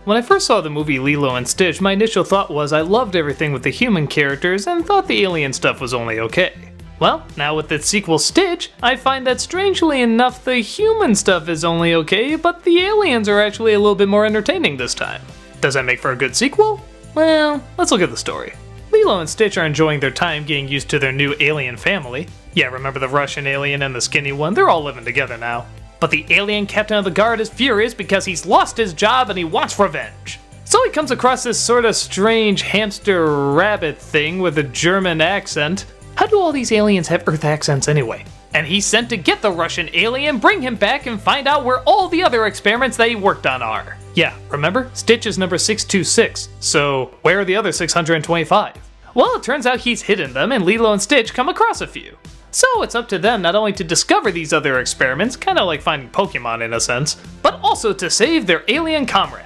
When I first saw the movie Lilo and Stitch, my initial thought was I loved everything with the human characters and thought the alien stuff was only okay. Well, now with its sequel Stitch, I find that strangely enough the human stuff is only okay, but the aliens are actually a little bit more entertaining this time. Does that make for a good sequel? Well, let's look at the story. Lilo and Stitch are enjoying their time getting used to their new alien family. Yeah, remember the Russian alien and the skinny one? They're all living together now. But the alien captain of the guard is furious because he's lost his job and he wants revenge. So he comes across this sort of strange hamster rabbit thing with a German accent. How do all these aliens have Earth accents anyway? And he's sent to get the Russian alien, bring him back, and find out where all the other experiments that he worked on are. Yeah, remember? Stitch is number 626, so where are the other 625? Well, it turns out he's hidden them, and Lilo and Stitch come across a few. So it's up to them not only to discover these other experiments, kinda like finding Pokemon in a sense, but also to save their alien comrade.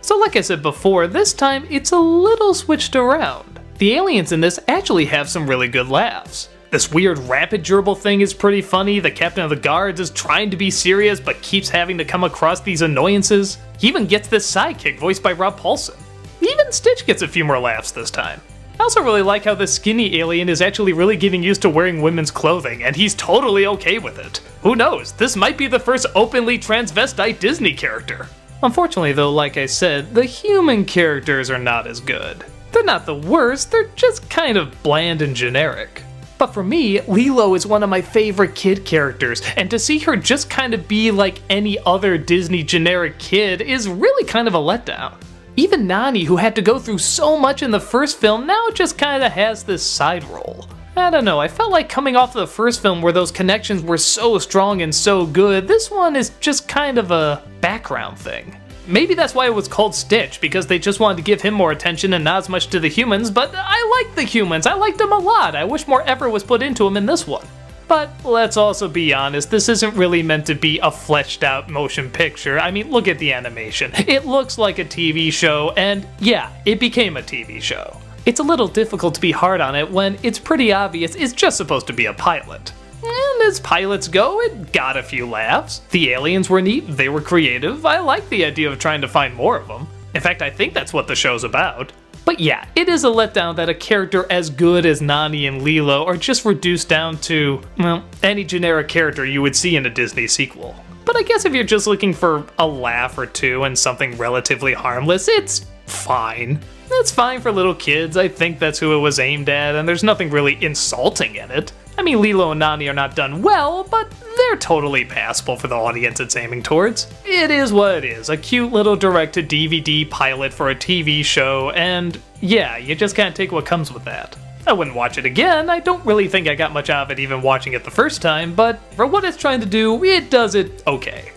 So like I said before, this time it's a little switched around. The aliens in this actually have some really good laughs. This weird rapid gerbil thing is pretty funny, the captain of the guards is trying to be serious but keeps having to come across these annoyances. He even gets this sidekick voiced by Rob Paulsen. Even Stitch gets a few more laughs this time. I also really like how this skinny alien is actually really getting used to wearing women's clothing, and he's totally okay with it. Who knows, this might be the first openly transvestite Disney character. Unfortunately though, like I said, the human characters are not as good. They're not the worst, they're just kind of bland and generic. But for me, Lilo is one of my favorite kid characters, and to see her just kind of be like any other Disney generic kid is really kind of a letdown. Even Nani, who had to go through so much in the first film, now just kinda has this side role. I don't know, I felt like coming off of the first film where those connections were so strong and so good, this one is just kind of a background thing. Maybe that's why it was called Stitch, because they just wanted to give him more attention and not as much to the humans, but I like the humans, I liked them a lot, I wish more effort was put into them in this one. But let's also be honest, this isn't really meant to be a fleshed out motion picture. I mean, look at the animation. It looks like a TV show, and yeah, it became a TV show. It's a little difficult to be hard on it when it's pretty obvious it's just supposed to be a pilot. And as pilots go, it got a few laughs. The aliens were neat, they were creative, I like the idea of trying to find more of them. In fact, I think that's what the show's about. But yeah, it is a letdown that a character as good as Nani and Lilo are just reduced down to, well, any generic character you would see in a Disney sequel. But I guess if you're just looking for a laugh or two and something relatively harmless, it's fine. It's fine for little kids, I think that's who it was aimed at, and there's nothing really insulting in it. I mean, Lilo and Nani are not done well, but they're totally passable for the audience it's aiming towards. It is what it is, a cute little direct-to-DVD pilot for a TV show, and yeah, you just can't take what comes with that. I wouldn't watch it again, I don't really think I got much out of it even watching it the first time, but for what it's trying to do, it does it okay.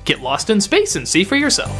Get lost in space and see for yourself.